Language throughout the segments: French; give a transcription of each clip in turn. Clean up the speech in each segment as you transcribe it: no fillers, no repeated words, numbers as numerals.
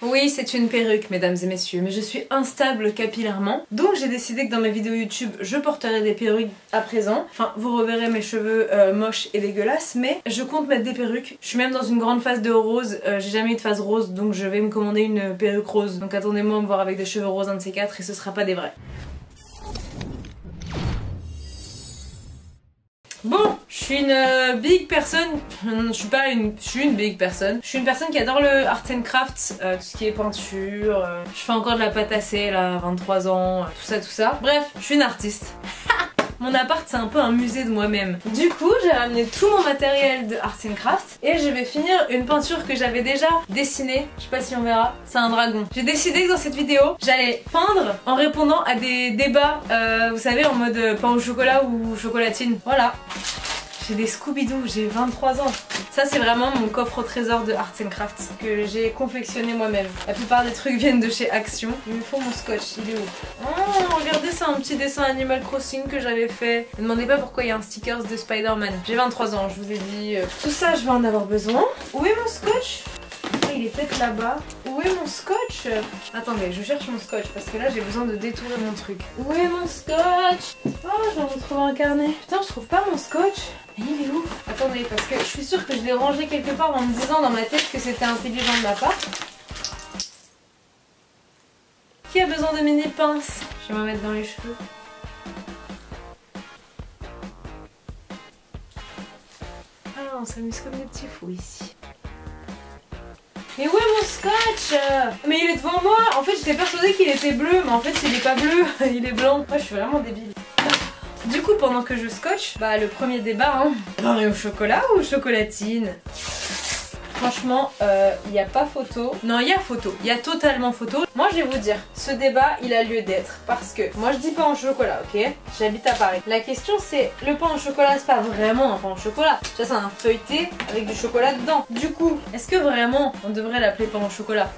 Oui, c'est une perruque, mesdames et messieurs, mais je suis instable capillairement. Donc j'ai décidé que dans mes vidéos YouTube, je porterai des perruques à présent. Enfin, vous reverrez mes cheveux moches et dégueulasses, mais je compte mettre des perruques. Je suis même dans une grande phase de rose. J'ai jamais eu de phase rose, donc je vais me commander une perruque rose. Donc attendez-moi à me voir avec des cheveux roses, un de ces quatre, et ce sera pas des vrais. Bon, je suis une big personne, je suis une big personne. Je suis une personne qui adore le arts and crafts, tout ce qui est peinture, je fais encore de la pâte à sel à 23 ans, tout ça. Bref, je suis une artiste. Mon appart c'est un peu un musée de moi-même. Du coup j'ai ramené tout mon matériel de arts and crafts et je vais finir une peinture que j'avais déjà dessinée. Je sais pas si on verra, c'est un dragon. J'ai décidé que dans cette vidéo j'allais peindre en répondant à des débats, vous savez, en mode pain au chocolat ou chocolatine. Voilà. J'ai des Scooby-Doo, j'ai 23 ans. Ça c'est vraiment mon coffre au trésor de Arts and Crafts que j'ai confectionné moi-même. La plupart des trucs viennent de chez Action. Il me faut mon scotch, il est où? Oh, regardez, c'est un petit dessin Animal Crossing que j'avais fait. Ne demandez pas pourquoi il y a un sticker de Spider-Man. J'ai 23 ans, je vous ai dit. Tout ça, je vais en avoir besoin. Où est mon scotch? Il est peut-être là-bas. Où est mon scotch? Attendez, je cherche mon scotch parce que là j'ai besoin de détourer mon truc. Où est mon scotch? Oh, je viens de trouver un carnet. Putain, je trouve pas mon scotch. Mais il est où? Attendez, parce que je suis sûre que je l'ai rangé quelque part en me disant dans ma tête que c'était intelligent de ma part. Qui a besoin de mini pinces? Je vais m'en mettre dans les cheveux. Ah, on s'amuse comme des petits fous ici. Mais où est mon scotch? Mais il est devant moi. En fait j'étais persuadée qu'il était bleu, mais en fait il est pas bleu, il est blanc. Moi je suis vraiment débile. Du coup pendant que je scotche, bah le premier débat, hein, pain au chocolat ou chocolatine? Franchement, il n'y a pas photo. Non, il y a photo. Il y a totalement photo. Moi, je vais vous dire, ce débat, il a lieu d'être. Parce que, moi, je dis pain au chocolat, ok? J'habite à Paris. La question, c'est, le pain au chocolat, c'est pas vraiment un pain au chocolat. Ça, c'est un feuilleté avec du chocolat dedans. Du coup, est-ce que vraiment, on devrait l'appeler pain au chocolat?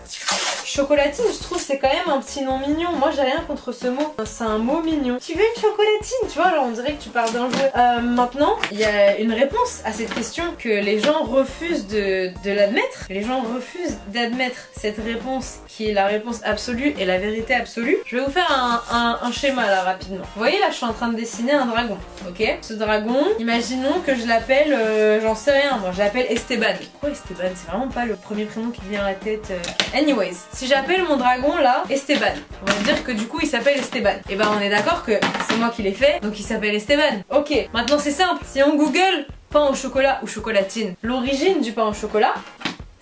Chocolatine, je trouve c'est quand même un petit nom mignon. Moi j'ai rien contre ce mot, c'est un mot mignon. Tu veux une chocolatine? Tu vois, alors on dirait que tu parles d'un jouet. Maintenant, il y a une réponse à cette question que les gens refusent de l'admettre. Les gens refusent d'admettre cette réponse qui est la réponse absolue et la vérité absolue. Je vais vous faire un schéma là rapidement. Vous voyez là, je suis en train de dessiner un dragon, ok? Ce dragon, imaginons que je l'appelle, j'en sais rien, moi je l'appelle Esteban. Pourquoi Esteban? C'est vraiment pas le premier prénom qui me vient à la tête. Anyways. Si j'appelle mon dragon là Esteban, on va dire que du coup il s'appelle Esteban. Et ben on est d'accord que c'est moi qui l'ai fait, donc il s'appelle Esteban. Ok, maintenant c'est simple, si on google pain au chocolat ou chocolatine, l'origine du pain au chocolat,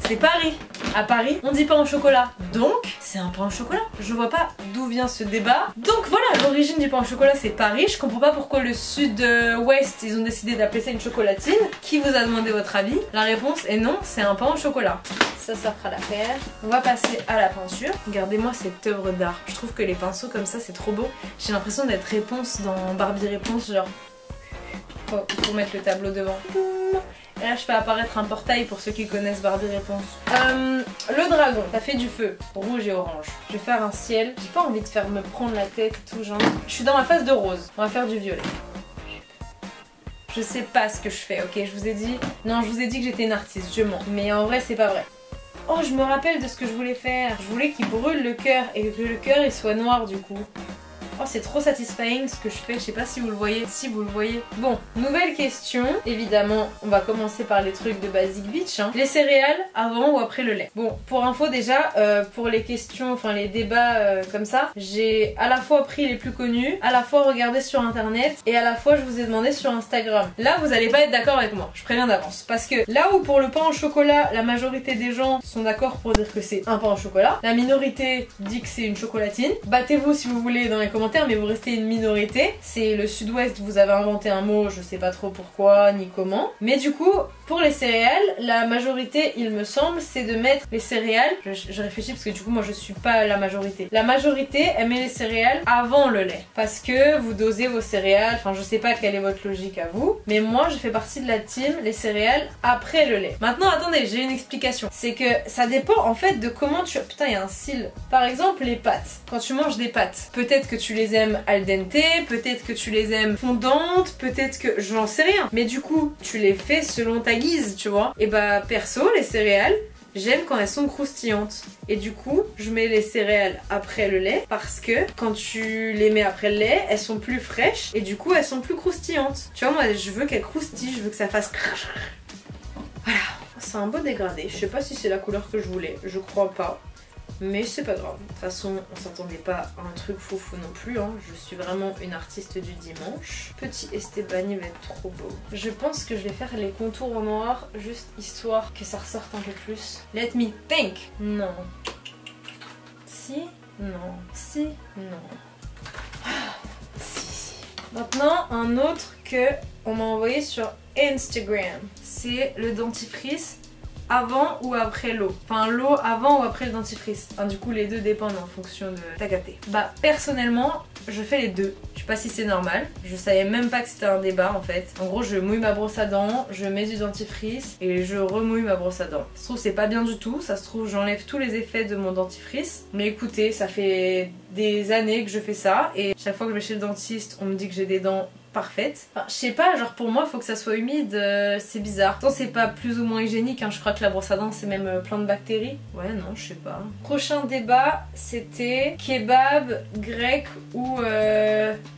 c'est Paris. À Paris, on dit pain au chocolat. Donc, c'est un pain au chocolat. Je vois pas d'où vient ce débat. Donc voilà, l'origine du pain au chocolat, c'est Paris. Je comprends pas pourquoi le sud-ouest, ils ont décidé d'appeler ça une chocolatine. Qui vous a demandé votre avis? La réponse est non, c'est un pain au chocolat. Ça fera l'affaire. On va passer à la peinture. Regardez-moi cette œuvre d'art. Je trouve que les pinceaux comme ça, c'est trop beau. J'ai l'impression d'être Réponse dans Barbie Réponse, genre... Faut mettre le tableau devant. Et là je fais apparaître un portail pour ceux qui connaissent Barbie Réponse. Le dragon, ça fait du feu, rouge et orange. Je vais faire un ciel. J'ai pas envie de me prendre la tête et tout genre. Je suis dans ma phase de rose. On va faire du violet. Je sais pas ce que je fais, ok? Je vous ai dit... Non, je vous ai dit que j'étais une artiste, je mens. Mais en vrai c'est pas vrai. Oh, je me rappelle de ce que je voulais faire. Je voulais qu'il brûle le cœur et que le cœur il soit noir du coup. Oh, c'est trop satisfying ce que je fais, je sais pas si vous le voyez, si vous le voyez. Bon, nouvelle question, évidemment, on va commencer par les trucs de Basic Beach, hein. Les céréales, avant ou après le lait? Bon, pour info déjà, pour les questions, enfin les débats comme ça, j'ai à la fois pris les plus connus, à la fois regardé sur internet, et à la fois je vous ai demandé sur Instagram. Là, vous allez pas être d'accord avec moi, je préviens d'avance. Parce que là où pour le pain au chocolat, la majorité des gens sont d'accord pour dire que c'est un pain au chocolat, la minorité dit que c'est une chocolatine. Battez-vous si vous voulez dans les commentaires, mais vous restez une minorité. C'est le sud-ouest, vous avez inventé un mot, je sais pas trop pourquoi ni comment. Mais du coup, pour les céréales, la majorité, il me semble, c'est de mettre les céréales. Je réfléchis parce que du coup, moi je suis pas la majorité. La majorité, elle met les céréales avant le lait. Parce que vous dosez vos céréales, enfin je sais pas quelle est votre logique à vous. Mais moi, je fais partie de la team, les céréales après le lait. Maintenant, attendez, j'ai une explication. C'est que ça dépend en fait de comment tu... Putain, il y a un cil. Par exemple, les pâtes. Quand tu manges des pâtes, peut-être que tu les aimes al dente, peut-être que tu les aimes fondantes, peut-être que... j'en sais rien. Mais du coup, tu les fais selon ta guise, tu vois. Et bah perso, les céréales, j'aime quand elles sont croustillantes. Et du coup, je mets les céréales après le lait parce que quand tu les mets après le lait, elles sont plus fraîches et du coup elles sont plus croustillantes. Tu vois, moi je veux qu'elles croustillent, je veux que ça fasse... Voilà, c'est un beau dégradé. Je sais pas si c'est la couleur que je voulais, je crois pas. Mais c'est pas grave. De toute façon, on s'attendait pas à un truc foufou non plus. Hein. Je suis vraiment une artiste du dimanche. Petit Esteban, il va être trop beau. Je pense que je vais faire les contours en noir, juste histoire que ça ressorte un peu plus. Let me think. Non. Si. Non. Si. Non. Si. Maintenant, un autre que on m'a envoyé sur Instagram. C'est le dentifrice avant ou après l'eau. Enfin, l'eau avant ou après le dentifrice. Enfin, du coup, les deux dépendent en fonction de ta capté. Bah, personnellement, je fais les deux. Je sais pas si c'est normal. Je savais même pas que c'était un débat en fait. En gros, je mouille ma brosse à dents, je mets du dentifrice et je remouille ma brosse à dents. Ça se trouve, c'est pas bien du tout. Ça se trouve, j'enlève tous les effets de mon dentifrice. Mais écoutez, ça fait des années que je fais ça et chaque fois que je vais chez le dentiste, on me dit que j'ai des dents parfaite. Enfin, je sais pas, genre pour moi faut que ça soit humide, c'est bizarre. Pourtant c'est pas plus ou moins hygiénique, hein. Je crois que la brosse à dents c'est même plein de bactéries. Ouais non, je sais pas. Prochain débat, c'était kebab grec ou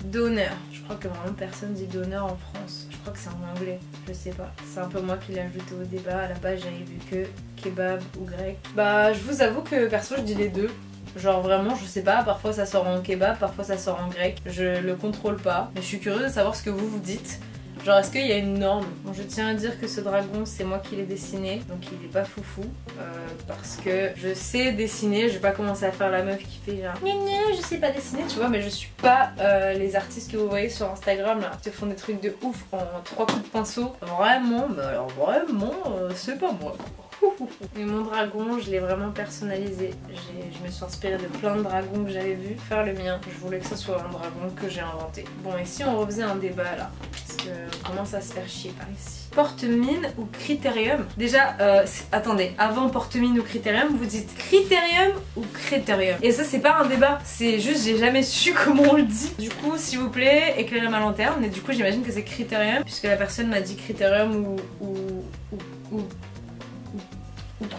doner. Je crois que vraiment personne dit doner en France. Je crois que c'est en anglais, je sais pas. C'est un peu moi qui l'ai ajouté au débat, à la base j'avais vu que kebab ou grec. Bah je vous avoue que perso je dis les deux. Genre vraiment je sais pas, parfois ça sort en kebab, parfois ça sort en grec, je le contrôle pas, mais je suis curieuse de savoir ce que vous dites. Genre est-ce qu'il y a une norme? Bon, je tiens à dire que ce dragon c'est moi qui l'ai dessiné, donc il est pas foufou, parce que je sais dessiner, je vais pas commencer à faire la meuf qui fait genre je sais pas dessiner tu vois, mais je suis pas les artistes que vous voyez sur Instagram là, qui te font des trucs de ouf en 3 coups de pinceau, vraiment, mais alors vraiment c'est pas moi. Et mon dragon, je l'ai vraiment personnalisé. Je me suis inspirée de plein de dragons que j'avais vu faire le mien. Je voulais que ce soit un dragon que j'ai inventé. Bon, et si on refaisait un débat là? Parce que commence à se faire chier par ici. Porte-mine ou critérium? Déjà, attendez, avant porte-mine ou critérium, vous dites critérium ou critérium. Et ça, c'est pas un débat, c'est juste j'ai jamais su comment on le dit. Du coup, s'il vous plaît, éclairez ma lanterne. Et du coup, j'imagine que c'est critérium, puisque la personne m'a dit critérium ou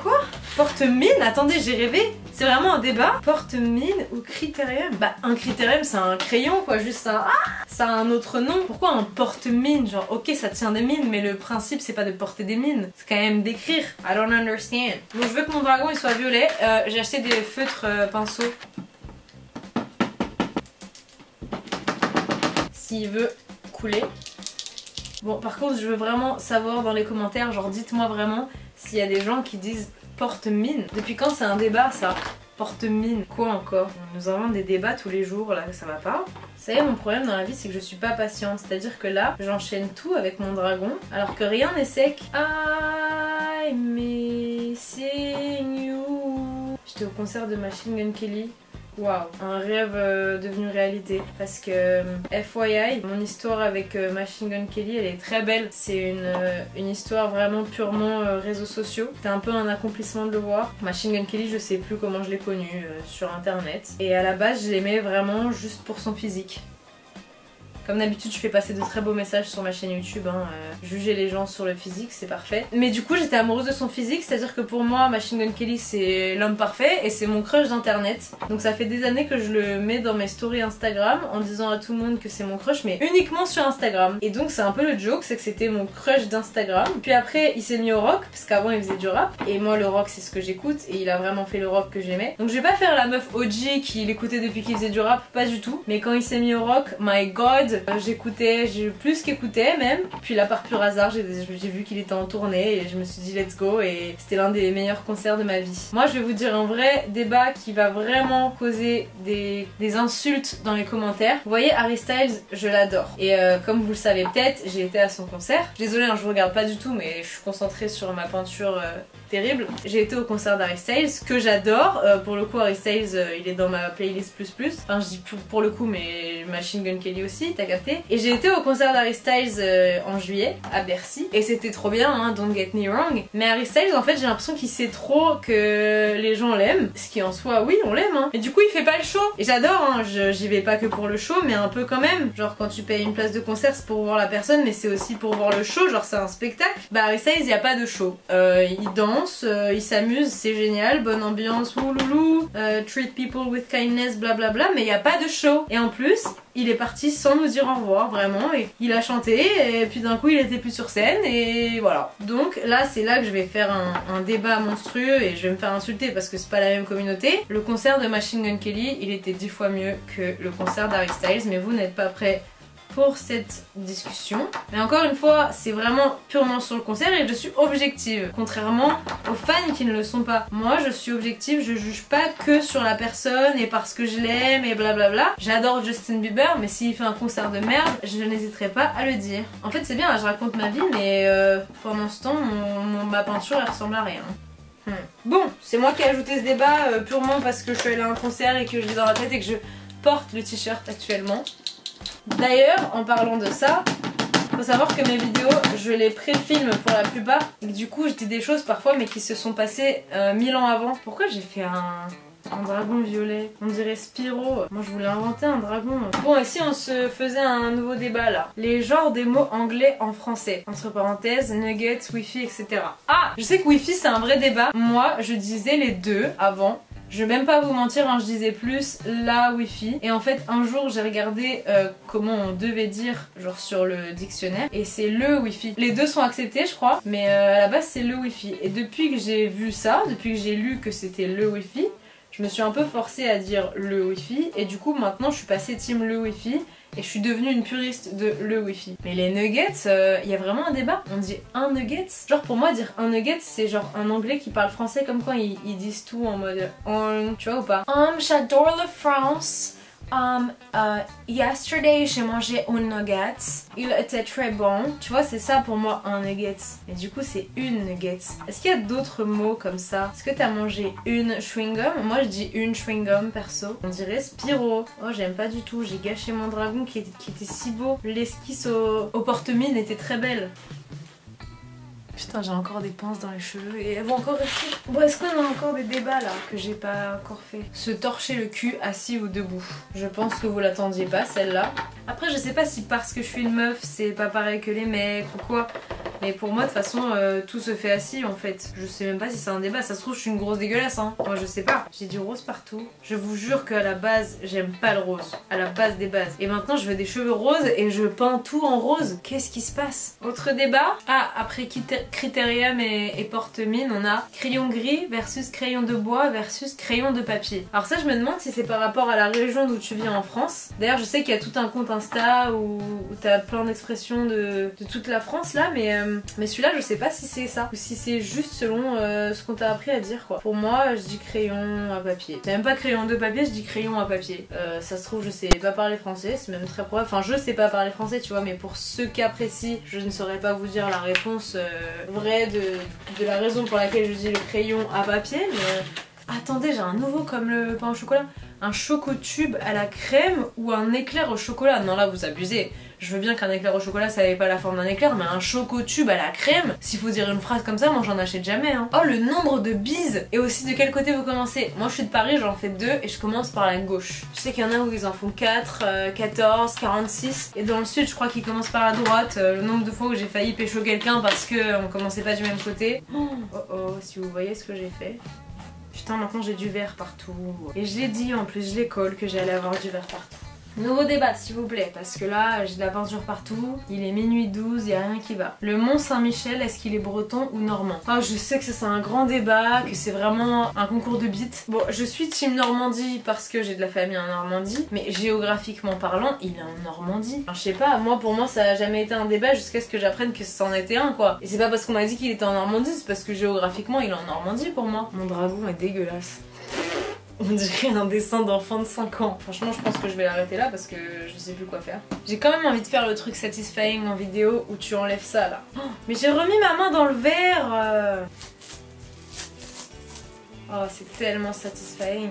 quoi? Porte-mine? Attendez, j'ai rêvé. C'est vraiment un débat? Porte-mine ou critérium? Bah, un critérium, c'est un crayon, quoi. Juste ça. Ah, ça a un autre nom. Pourquoi un porte-mine? Genre, ok, ça tient des mines, mais le principe, c'est pas de porter des mines. C'est quand même d'écrire. I don't understand. Donc, je veux que mon dragon, il soit violet. J'ai acheté des feutres pinceaux. S'il veut couler. Bon, par contre, je veux vraiment savoir dans les commentaires, genre, dites-moi vraiment s'il y a des gens qui disent porte-mine. Depuis quand c'est un débat ça? Porte-mine, quoi encore? Nous avons des débats tous les jours là, ça va pas. Vous savez, mon problème dans la vie c'est que je suis pas patiente. C'est-à-dire que là, j'enchaîne tout avec mon dragon alors que rien n'est sec. I'm missing you. J'étais au concert de Machine Gun Kelly. Waouh, un rêve devenu réalité. Parce que FYI, mon histoire avec Machine Gun Kelly, elle est très belle. C'est une histoire vraiment purement réseaux sociaux. C'était un peu un accomplissement de le voir. Machine Gun Kelly, je sais plus comment je l'ai connu sur internet. Et à la base, je l'aimais vraiment juste pour son physique. Comme d'habitude, je fais passer de très beaux messages sur ma chaîne YouTube, hein. Juger les gens sur le physique, c'est parfait. Mais du coup, j'étais amoureuse de son physique, c'est-à-dire que pour moi, Machine Gun Kelly, c'est l'homme parfait et c'est mon crush d'internet. Donc ça fait des années que je le mets dans mes stories Instagram en disant à tout le monde que c'est mon crush, mais uniquement sur Instagram. Et donc c'est un peu le joke, c'est que c'était mon crush d'Instagram. Puis après, il s'est mis au rock, parce qu'avant il faisait du rap. Et moi, le rock, c'est ce que j'écoute, et il a vraiment fait le rock que j'aimais. Donc je vais pas faire la meuf OG qui l'écoutait depuis qu'il faisait du rap, pas du tout. Mais quand il s'est mis au rock, my god, j'écoutais, j'ai plus qu'écoutais même. Puis là par pur hasard j'ai vu qu'il était en tournée et je me suis dit let's go, et c'était l'un des meilleurs concerts de ma vie. Moi je vais vous dire un vrai débat qui va vraiment causer des insultes dans les commentaires. Vous voyez Harry Styles, je l'adore. Et comme vous le savez peut-être, j'ai été à son concert. Désolée hein, je vous regarde pas du tout mais je suis concentrée sur ma peinture terrible. J'ai été au concert d'Harry Styles que j'adore. Pour le coup Harry Styles il est dans ma playlist plus. Enfin je dis pour le coup mais Machine Gun Kelly aussi. t'as capté. Et j'ai été au concert d'Harry Styles en juillet à Bercy et c'était trop bien, hein, don't get me wrong. Mais Harry Styles, en fait, j'ai l'impression qu'il sait trop que les gens l'aiment, ce qui en soi, oui, on l'aime, hein. Et du coup, il fait pas le show. Et j'adore, hein, j'y vais pas que pour le show, mais un peu quand même. Genre quand tu payes une place de concert, c'est pour voir la personne, mais c'est aussi pour voir le show, genre c'est un spectacle. Bah Harry Styles, il y a pas de show. Il danse, il s'amuse, c'est génial, bonne ambiance, ouloulou, treat people with kindness, blablabla, mais il y a pas de show. Et en plus, il est parti sans nous dire au revoir, vraiment, et il a chanté, et puis d'un coup il était plus sur scène, et voilà. Donc là, c'est là que je vais faire un débat monstrueux, et je vais me faire insulter parce que c'est pas la même communauté. Le concert de Machine Gun Kelly, il était 10 fois mieux que le concert d'Harry Styles, mais vous n'êtes pas prêts pour cette discussion. Mais encore une fois, c'est vraiment purement sur le concert et je suis objective, contrairement aux fans qui ne le sont pas. Moi, je suis objective, je juge pas que sur la personne et parce que je l'aime et blablabla. J'adore Justin Bieber, mais s'il fait un concert de merde, je n'hésiterai pas à le dire. En fait, c'est bien, là, je raconte ma vie, mais pendant ce temps, ma peinture, elle ressemble à rien. Bon, c'est moi qui ai ajouté ce débat purement parce que je suis allée à un concert et que je l'ai dans la tête et que je porte le t-shirt actuellement. D'ailleurs, en parlant de ça, faut savoir que mes vidéos, je les pré-filme pour la plupart et que du coup je dis des choses parfois mais qui se sont passées 1000 ans avant. Pourquoi j'ai fait un dragon violet? On dirait Spyro. Moi je voulais inventer un dragon. Bon, et si on se faisait un nouveau débat là? Les genres des mots anglais en français. Entre parenthèses, nuggets, wifi, etc. Ah, je sais que wifi c'est un vrai débat. Moi je disais les deux avant. Je vais même pas vous mentir, hein, je disais plus la wifi. Et en fait, un jour, j'ai regardé comment on devait dire, genre sur le dictionnaire, et c'est le wifi. Les deux sont acceptés, je crois, mais à la base, c'est le wifi. Et depuis que j'ai vu ça, depuis que j'ai lu que c'était le wifi, je me suis un peu forcée à dire le wifi. Et du coup, maintenant, je suis passée team le wifi. Et je suis devenue une puriste de le wifi. Mais les nuggets, il y a vraiment un débat. On dit un nuggets. Genre pour moi, dire un nugget, c'est genre un anglais qui parle français comme quand ils disent tout en mode tu vois ou pas? J'adore la France. Yesterday j'ai mangé un nugget, il était très bon. Tu vois, c'est ça pour moi un nugget. Et du coup c'est une nugget. Est-ce qu'il y a d'autres mots comme ça? Est-ce que t'as mangé une chewing-gum? Moi je dis une chewing-gum perso. On dirait Spyro. Oh, j'aime pas du tout, j'ai gâché mon dragon qui était si beau. L'esquisse au porte-mine était très belle. Putain, j'ai encore des pinces dans les cheveux et elles vont encore rester. Bon, est-ce qu'on a encore des débats là que j'ai pas encore fait? Se torcher le cul assis ou debout. Je pense que vous l'attendiez pas celle-là. Après, je sais pas si parce que je suis une meuf, c'est pas pareil que les mecs ou quoi. Mais pour moi, de toute façon, tout se fait assis en fait. Je sais même pas si c'est un débat. Ça se trouve, je suis une grosse dégueulasse, hein. Moi, je sais pas. J'ai du rose partout. Je vous jure qu'à la base, j'aime pas le rose. À la base des bases. Et maintenant, je veux des cheveux roses et je peins tout en rose. Qu'est-ce qui se passe? Autre débat. Ah, après Critérium et Porte-Mine, on a crayon gris versus crayon de bois versus crayon de papier. Alors ça, je me demande si c'est par rapport à la région d'où tu vis en France. D'ailleurs, je sais qu'il y a tout un compte Insta où t'as plein d'expressions de toute la France là, mais celui-là, je sais pas si c'est ça ou si c'est juste selon ce qu'on t'a appris à dire quoi. Pour moi, je dis crayon à papier. C'est même pas crayon de papier, je dis crayon à papier. Ça se trouve, je sais pas parler français, c'est même très probable. Enfin, je sais pas parler français, tu vois, mais pour ce cas précis, je ne saurais pas vous dire la réponse vraie de la raison pour laquelle je dis le crayon à papier, mais attendez, j'ai un nouveau comme le pain au chocolat. Un choco-tube à la crème ou un éclair au chocolat. Non, là vous abusez. Je veux bien qu'un éclair au chocolat ça n'avait pas la forme d'un éclair, mais un choco-tube à la crème, s'il faut dire une phrase comme ça, moi j'en achète jamais, hein. Oh, le nombre de bises. Et aussi de quel côté vous commencez? Moi je suis de Paris, j'en fais 2 et je commence par la gauche. Je sais qu'il y en a où ils en font 4, 14, 46. Et dans le sud je crois qu'ils commencent par la droite. Le nombre de fois où j'ai failli pécho quelqu'un parce qu'on commençait pas du même côté. Oh oh, si vous voyez ce que j'ai fait. Putain, maintenant j'ai du vert partout. Et je l'ai dit en plus, je les colle que j'allais avoir du vert partout. Nouveau débat s'il vous plaît, parce que là j'ai de la peinture partout, il est minuit 12, y a rien qui va. Le Mont Saint-Michel, est-ce qu'il est breton ou normand? Ah, je sais que ça c'est un grand débat, que c'est vraiment un concours de bites. Bon, je suis team Normandie parce que j'ai de la famille en Normandie, mais géographiquement parlant, il est en Normandie. Enfin, je sais pas, moi pour moi ça a jamais été un débat jusqu'à ce que j'apprenne que c'en était un quoi. Et c'est pas parce qu'on m'a dit qu'il était en Normandie, c'est parce que géographiquement il est en Normandie pour moi. Mon dragon est dégueulasse. On dirait un dessin d'enfant de 5 ans. Franchement, je pense que je vais l'arrêter là parce que je sais plus quoi faire. J'ai quand même envie de faire le truc satisfying en vidéo où tu enlèves ça là. Oh, mais j'ai remis ma main dans le verre. Oh, c'est tellement satisfying.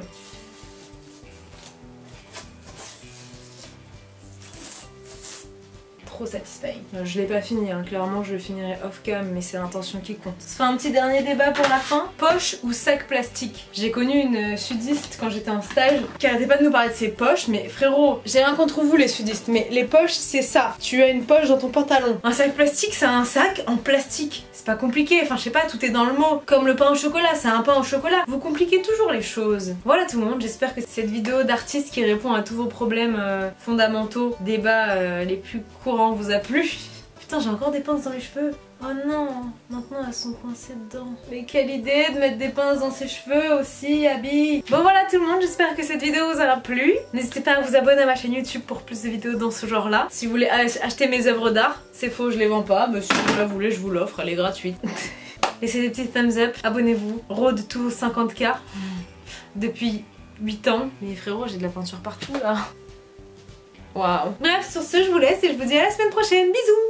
trop satisfying. Je l'ai pas fini, hein. Clairement je le finirai off cam, mais c'est l'intention qui compte. On se fait un petit dernier débat pour la fin. Poche ou sac plastique? J'ai connu une sudiste quand j'étais en stage qui arrêtait pas de nous parler de ses poches, mais frérot, j'ai rien contre vous les sudistes, mais les poches c'est ça. Tu as une poche dans ton pantalon. Un sac plastique c'est un sac en plastique. C'est pas compliqué, enfin je sais pas, tout est dans le mot. Comme le pain au chocolat, c'est un pain au chocolat. Vous compliquez toujours les choses. Voilà tout le monde, j'espère que cette vidéo d'artiste qui répond à tous vos problèmes fondamentaux, débats les plus courants vous a plu. Putain, j'ai encore des pinces dans les cheveux. Oh non, maintenant elles sont coincées dedans. Mais quelle idée de mettre des pinces dans ses cheveux aussi, Abby. Bon voilà tout le monde, j'espère que cette vidéo vous aura plu. N'hésitez pas à vous abonner à ma chaîne YouTube pour plus de vidéos dans ce genre là. Si vous voulez acheter mes œuvres d'art, c'est faux, je les vends pas. Mais si vous la voulez, je vous l'offre, elle est gratuite. Laissez des petits thumbs up, abonnez-vous. Road to 50K depuis 8 ans. Mais frérot, j'ai de la peinture partout là. Waouh. Bref, sur ce, je vous laisse et je vous dis à la semaine prochaine. Bisous.